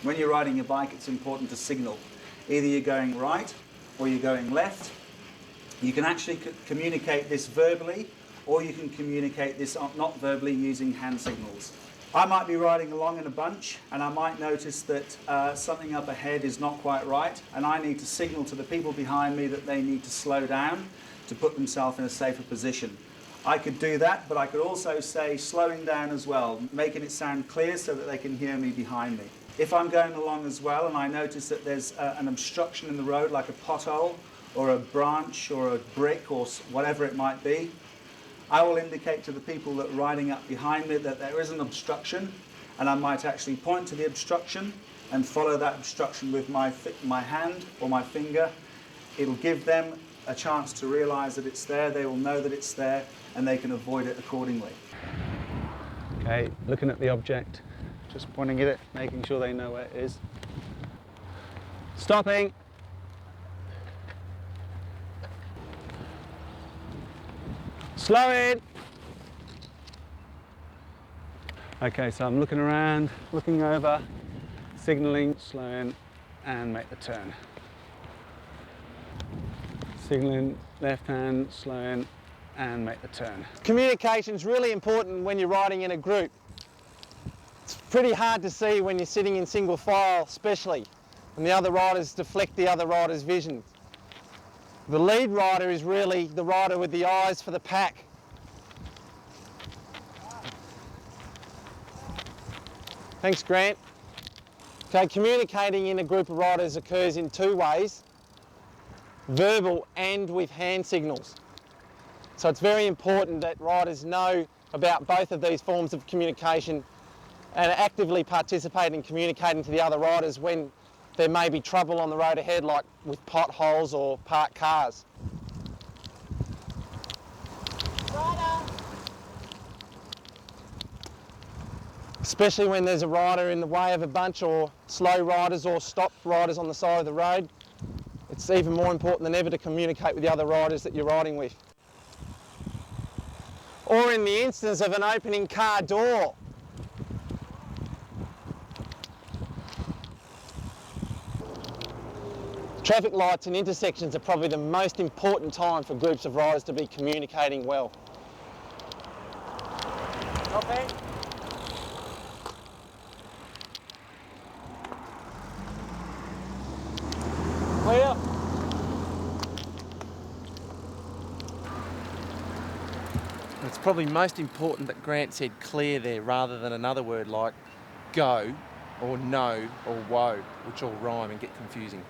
When you're riding a bike, it's important to signal. Either you're going right or you're going left. You can actually communicate this verbally, or you can communicate this not verbally using hand signals. I might be riding along in a bunch and I might notice that something up ahead is not quite right, and I need to signal to the people behind me that they need to slow down to put themselves in a safer position. I could do that, but I could also say slowing down as well, making it sound clear so that they can hear me behind me. If I'm going along as well and I notice that there's an obstruction in the road, like a pothole or a branch or a brick or whatever it might be, I will indicate to the people that are riding up behind me that there is an obstruction, and I might actually point to the obstruction and follow that obstruction with my hand or my finger. It'll give them a chance to realise that it's there, they will know that it's there, and they can avoid it accordingly. Okay, looking at the object, just pointing at it, making sure they know where it is. Stopping. Slowing. Okay, so I'm looking around, looking over, signalling, slowing, and make the turn. Signalling, left hand, slowing, and make the turn. Communication is really important when you're riding in a group. It's pretty hard to see when you're sitting in single file, especially, and the other riders deflect the other rider's vision. The lead rider is really the rider with the eyes for the pack. Thanks, Grant. Okay, communicating in a group of riders occurs in two ways: verbal and with hand signals. So it's very important that riders know about both of these forms of communication and actively participate in communicating to the other riders when there may be trouble on the road ahead, like with potholes or parked cars. Rider. Especially when there's a rider in the way of a bunch, or slow riders or stopped riders on the side of the road. It's even more important than ever to communicate with the other riders that you're riding with. Or in the instance of an opening car door. Traffic lights and intersections are probably the most important time for groups of riders to be communicating well. Okay. Clear. It's probably most important that Grant said clear there rather than another word like go or no or whoa, which all rhyme and get confusing.